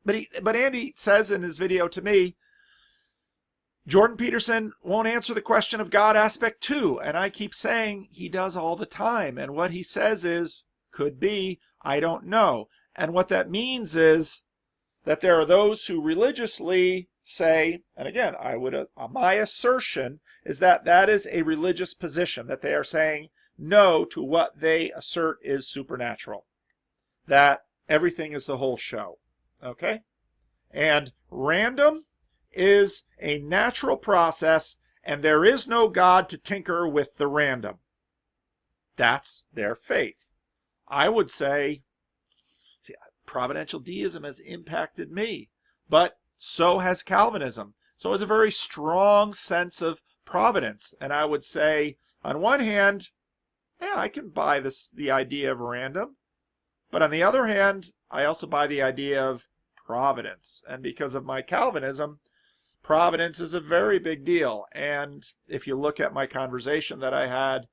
but Andy says in his video to me, Jordan Peterson won't answer the question of God aspect 2. And I keep saying he does all the time. And what he says is, could be, I don't know. And what that means is that there are those who religiously say, and again, my assertion is that that is a religious position, that they are saying no to what they assert is supernatural, that everything is the whole show, okay? And random is a natural process, and there is no God to tinker with the random. That's their faith. I would say, providential deism has impacted me, but so has Calvinism. So it has a very strong sense of providence. And I would say, on one hand, yeah, I can buy the idea of random. But on the other hand, I also buy the idea of providence. And because of my Calvinism, providence is a very big deal. And if you look at my conversation that I had,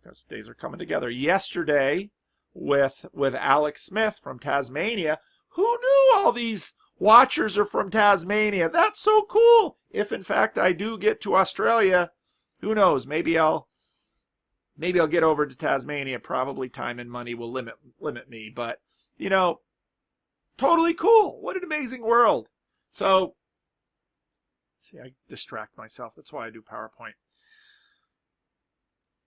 because days are coming together, yesterday with Alex Smith from Tasmania, who knew all these watchers are from Tasmania? That's so cool. If in fact I do get to Australia, who knows? Maybe I'll get over to Tasmania. Probably time and money will limit me, but you know, totally cool. What an amazing world. So, see, I distract myself. That's why I do PowerPoint.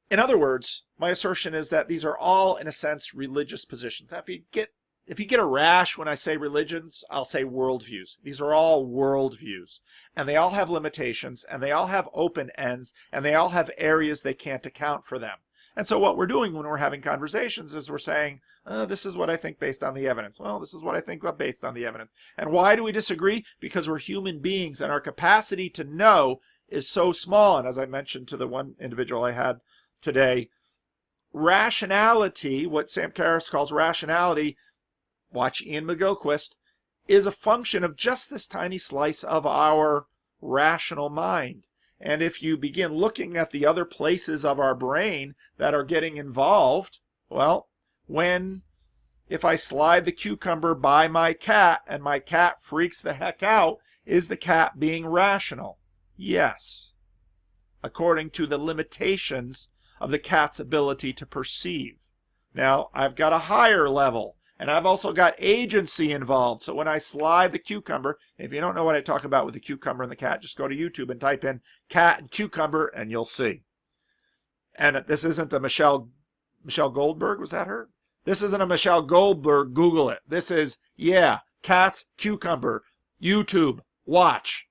In other words, my assertion is that these are all, in a sense, religious positions. Now, if you get a rash when I say religions, I'll say worldviews. These are all worldviews. And they all have limitations, and they all have open ends, and they all have areas they can't account for them. And so what we're doing when we're having conversations is we're saying, this is what I think based on the evidence. Well, this is what I think based on the evidence. And why do we disagree? Because we're human beings, and our capacity to know is so small. And as I mentioned to the one individual I had today, rationality, what Sam Karras calls rationality, watch Ian McGilchrist, is a function of just this tiny slice of our rational mind. And if you begin looking at the other places of our brain that are getting involved, well, if I slide the cucumber by my cat and my cat freaks the heck out, is the cat being rational? Yes, according to the limitations of the cat's ability to perceive. Now, I've got a higher level, and I've also got agency involved. So when I slide the cucumber, if you don't know what I talk about with the cucumber and the cat, just go to YouTube and type in cat and cucumber, and you'll see. And this isn't a Michelle Goldberg, was that her? This isn't a Michelle Goldberg, Google it. This is, cats, cucumber, YouTube, watch.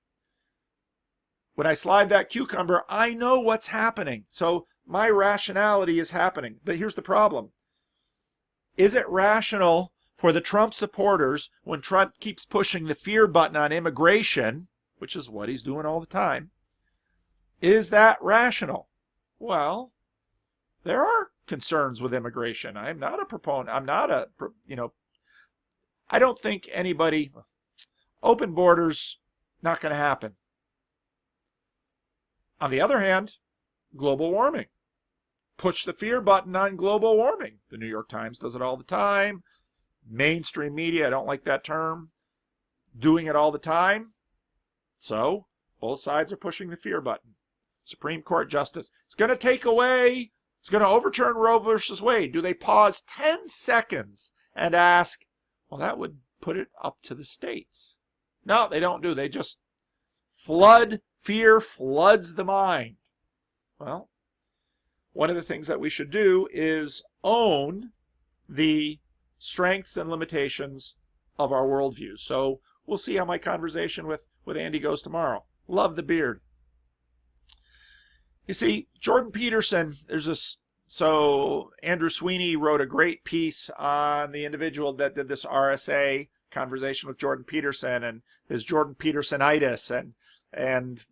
When I slide that cucumber, I know what's happening. So my rationality is happening. But here's the problem. Is it rational for the Trump supporters, when Trump keeps pushing the fear button on immigration, which is what he's doing all the time, is that rational? Well, there are concerns with immigration. I'm not a proponent. I don't think anybody, open borders, not going to happen. On the other hand, global warming. Push the fear button on global warming. The New York Times does it all the time. Mainstream media, I don't like that term, doing it all the time. So, both sides are pushing the fear button. Supreme Court Justice. It's going to overturn Roe versus Wade. Do they pause 10 seconds and ask, well, that would put it up to the states? No, they don't do. They just fear floods the mind. Well, one of the things that we should do is own the strengths and limitations of our worldview. So we'll see how my conversation with Andy goes tomorrow. Love the beard. You see, Jordan Peterson, so Andrew Sweeney wrote a great piece on the individual that did this RSA conversation with Jordan Peterson and his Jordan Petersonitis, and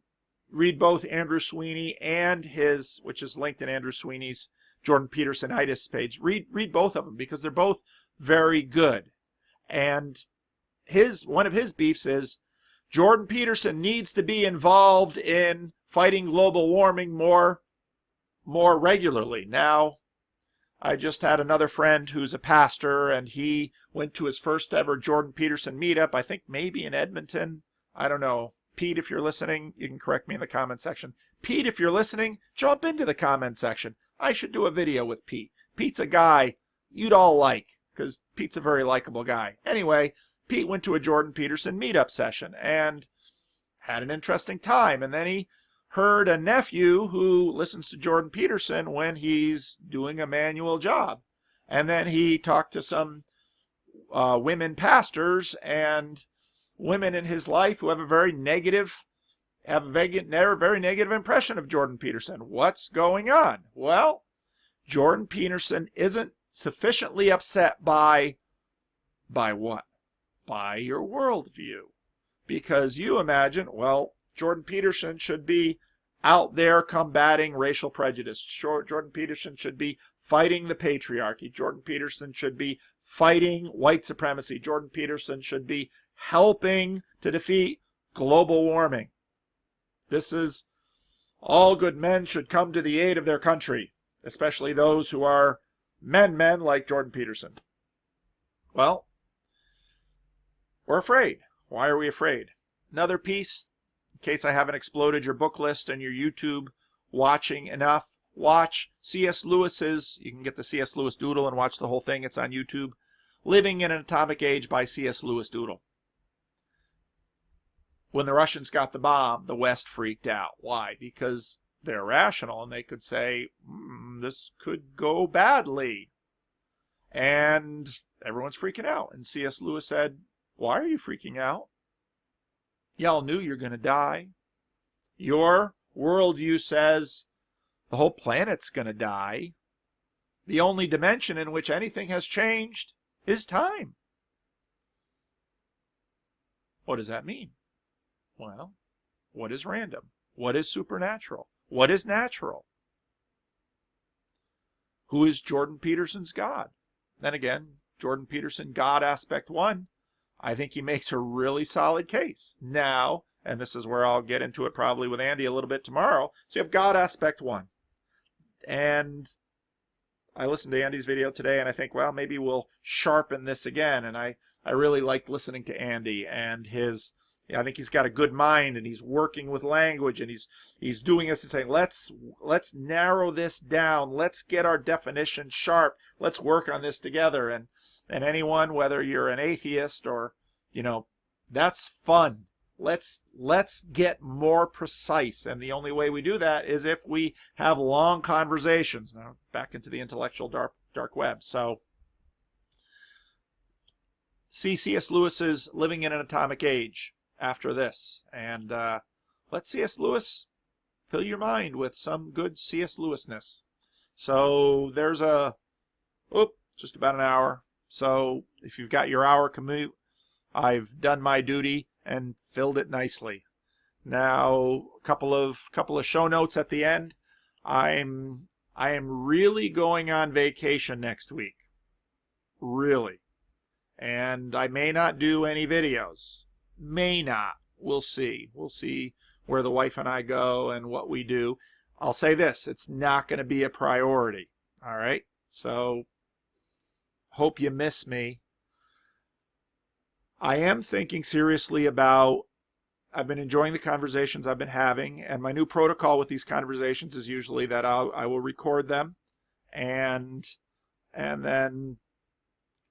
read both Andrew Sweeney and his, which is linked in Andrew Sweeney's Jordan Petersonitis page. Read both of them because they're both very good. And one of his beefs is Jordan Peterson needs to be involved in fighting global warming more regularly. Now, I just had another friend who's a pastor, and he went to his first ever Jordan Peterson meetup, I think maybe in Edmonton. I don't know. Pete, if you're listening, you can correct me in the comment section. Pete, if you're listening, jump into the comment section. I should do a video with Pete. Pete's a guy you'd all like, because Pete's a very likable guy. Anyway, Pete went to a Jordan Peterson meetup session and had an interesting time. And then he heard a nephew who listens to Jordan Peterson when he's doing a manual job. And then he talked to some women pastors and women in his life who have a very negative impression of Jordan Peterson. What's going on? Well, Jordan Peterson isn't sufficiently upset by By what? By your worldview. Because you imagine, well, Jordan Peterson should be out there combating racial prejudice. Jordan Peterson should be fighting the patriarchy. Jordan Peterson should be fighting white supremacy. Jordan Peterson should be helping to defeat global warming. This is, all good men should come to the aid of their country, especially those who are men like Jordan Peterson. Well, we're afraid. Why are we afraid? Another piece, in case I haven't exploded your book list and your YouTube watching enough, watch C.S. Lewis's, you can get the C.S. Lewis Doodle and watch the whole thing, it's on YouTube, Living in an Atomic Age by C.S. Lewis Doodle. When the Russians got the bomb, the West freaked out. Why? Because they're rational and they could say, this could go badly. And everyone's freaking out. And C.S. Lewis said, why are you freaking out? Y'all knew you're going to die. Your worldview says the whole planet's going to die. The only dimension in which anything has changed is time. What does that mean? Well, what is random? What is supernatural? What is natural? Who is Jordan Peterson's God? Then again, Jordan Peterson, God aspect 1, I think he makes a really solid case. Now, and this is where I'll get into it probably with Andy a little bit tomorrow, so you have God aspect 1. And I listened to Andy's video today and I think, well, maybe we'll sharpen this again. And I really liked listening to Andy and his, I think he's got a good mind and he's working with language and he's doing this and saying, let's narrow this down. Let's get our definition sharp. Let's work on this together. And anyone, whether you're an atheist or, that's fun. Let's get more precise. And the only way we do that is if we have long conversations. Now, back into the intellectual dark web. So, see C.S. Lewis's Living in an Atomic Age after this. And let C.S. Lewis fill your mind with some good C.S. Lewisness. So there's just about an hour. So if you've got your hour commute, I've done my duty and filled it nicely. Now, a couple of show notes at the end. I am really going on vacation next week. Really. And I may not do any videos. May not. We'll see. We'll see where the wife and I go and what we do. I'll say this, it's not going to be a priority. All right? So, hope you miss me. I am thinking seriously about, I've been enjoying the conversations I've been having, and my new protocol with these conversations is usually that I will record them, and then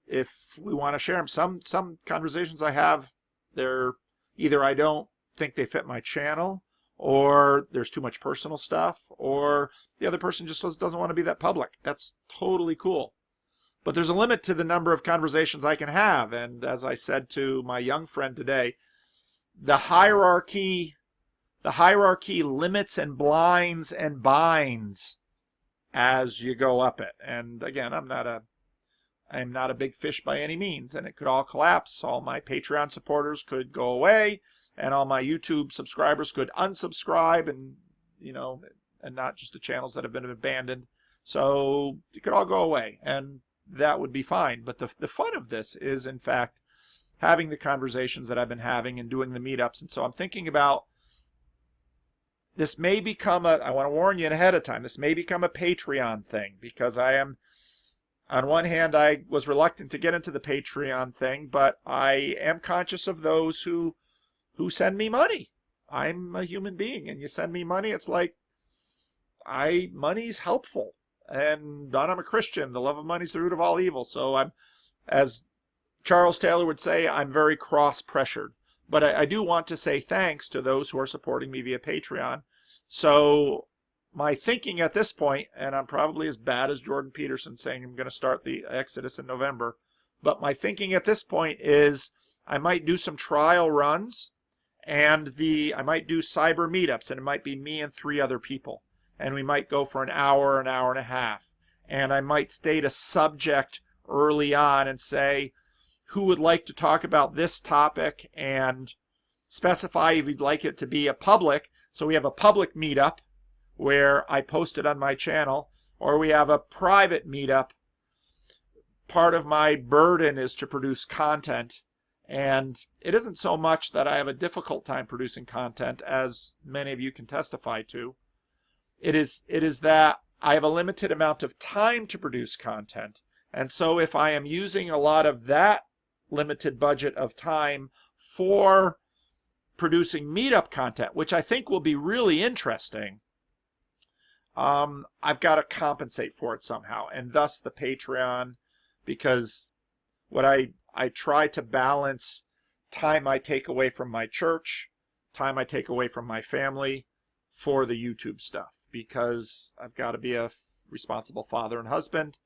if we want to share them, some conversations I have, they're either I don't think they fit my channel, or there's too much personal stuff, or the other person just doesn't want to be that public. That's totally cool. But there's a limit to the number of conversations I can have. And as I said to my young friend today, the hierarchy limits and blinds and binds as you go up it. And again, I'm not a big fish by any means, and it could all collapse. All my Patreon supporters could go away, and all my YouTube subscribers could unsubscribe, and and not just the channels that have been abandoned. So it could all go away, and that would be fine. But the fun of this is, in fact, having the conversations that I've been having and doing the meetups. And so I'm thinking about, this may become I want to warn you ahead of time, this may become a Patreon thing, because I am, on one hand, I was reluctant to get into the Patreon thing, but I am conscious of those who send me money. I'm a human being, and you send me money, it's like, money's helpful. And I'm a Christian. The love of money is the root of all evil. So I'm, as Charles Taylor would say, I'm very cross-pressured. But I do want to say thanks to those who are supporting me via Patreon. So my thinking at this point, and I'm probably as bad as Jordan Peterson saying I'm going to start the Exodus in November, but my thinking at this point is I might do some trial runs, and I might do cyber meetups, and it might be me and 3 other people. And we might go for an hour and a half. And I might state a subject early on and say, who would like to talk about this topic and specify if you'd like it to be a public. So we have a public meetup where I post it on my channel, or we have a private meetup. Part of my burden is to produce content, and it isn't so much that I have a difficult time producing content, as many of you can testify to. It is that I have a limited amount of time to produce content, and so if I am using a lot of that limited budget of time for producing meetup content, which I think will be really interesting, I've got to compensate for it somehow, and thus the Patreon, because what I try to balance time I take away from my church, time I take away from my family for the YouTube stuff, because I've got to be a responsible father and husband,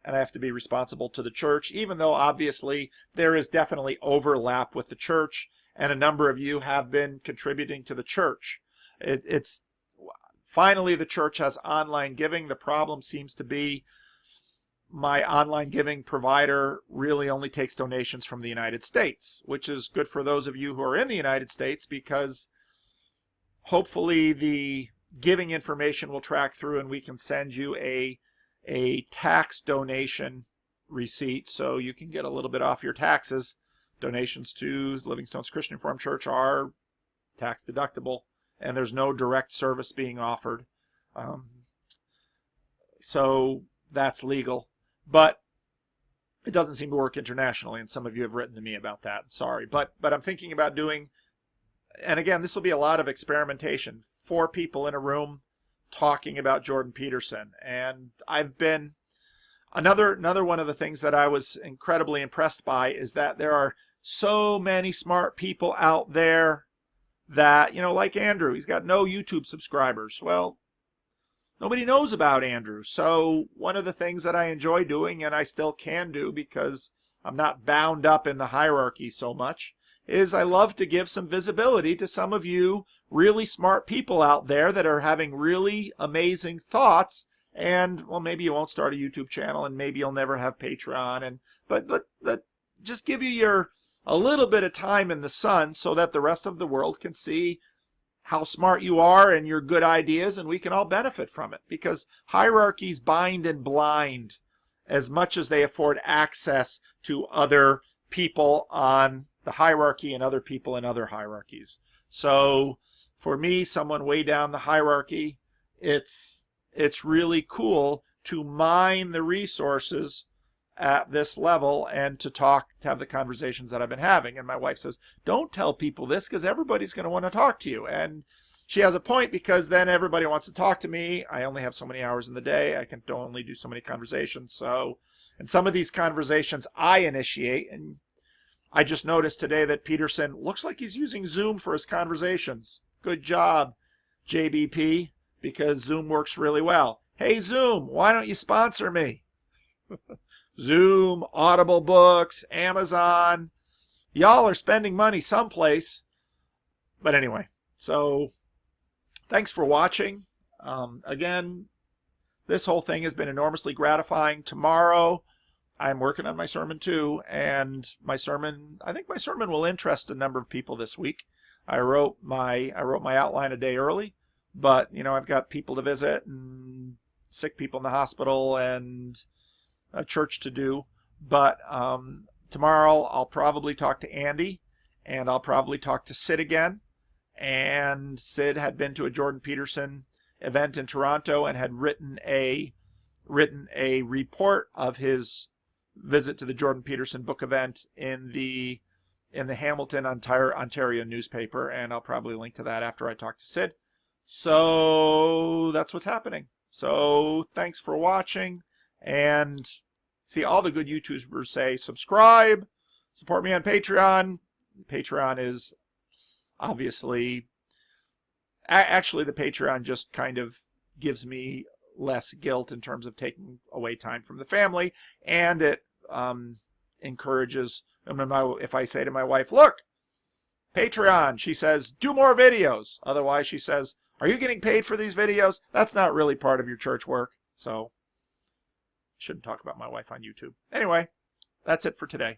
and I have to be responsible to the church, even though obviously there is definitely overlap with the church, and a number of you have been contributing to the church. It's finally the church has online giving. The problem seems to be my online giving provider really only takes donations from the United States, which is good for those of you who are in the United States, because hopefully the giving information will track through and we can send you a tax donation receipt so you can get a little bit off your taxes. Donations to Livingstone's Christian Reformed Church are tax deductible, and there's no direct service being offered. So that's legal. But it doesn't seem to work internationally, and some of you have written to me about that. Sorry. But I'm thinking about doing, and again, this will be a lot of experimentation. 4 people in a room talking about Jordan Peterson. And I've been, another one of the things that I was incredibly impressed by is that there are so many smart people out there that, you know, like Andrew, he's got no YouTube subscribers. Well, nobody knows about Andrew. So one of the things that I enjoy doing, and I still can do because I'm not bound up in the hierarchy so much, is I love to give some visibility to some of you really smart people out there that are having really amazing thoughts. And, well, maybe you won't start a YouTube channel, and maybe you'll never have Patreon, but just give you a little bit of time in the sun so that the rest of the world can see how smart you are and your good ideas, and we can all benefit from it, because hierarchies bind and blind as much as they afford access to other people on the hierarchy and other people in other hierarchies. So for me, someone way down the hierarchy, it's really cool to mine the resources at this level and to have the conversations that I've been having. And my wife says, don't tell people this because everybody's going to want to talk to you. And she has a point, because then everybody wants to talk to me. I only have so many hours in the day. I can only do so many conversations. So, and some of these conversations I initiate. And I just noticed today that Peterson looks like he's using Zoom for his conversations. Good job, JBP, because Zoom works really well. Hey, Zoom, why don't you sponsor me? Zoom, Audible Books, Amazon. Y'all are spending money someplace. But anyway, so thanks for watching. Again, this whole thing has been enormously gratifying. Tomorrow, I'm working on my sermon too, and I think my sermon will interest a number of people this week. I wrote my outline a day early, but you know, I've got people to visit and sick people in the hospital and a church to do. But tomorrow I'll probably talk to Andy, and I'll probably talk to Sid again. And Sid had been to a Jordan Peterson event in Toronto and had written a report of his visit to the Jordan Peterson book event in the Hamilton, Ontario newspaper, and I'll probably link to that after I talk to Sid. So that's what's happening. So thanks for watching, and see, all the good YouTubers say subscribe, support me on Patreon. Patreon is obviously, actually the Patreon just kind of gives me less guilt in terms of taking away time from the family, and it encourages, if I say to my wife, look, Patreon, she says, do more videos. Otherwise, she says, are you getting paid for these videos? That's not really part of your church work. So, shouldn't talk about my wife on YouTube. Anyway, that's it for today.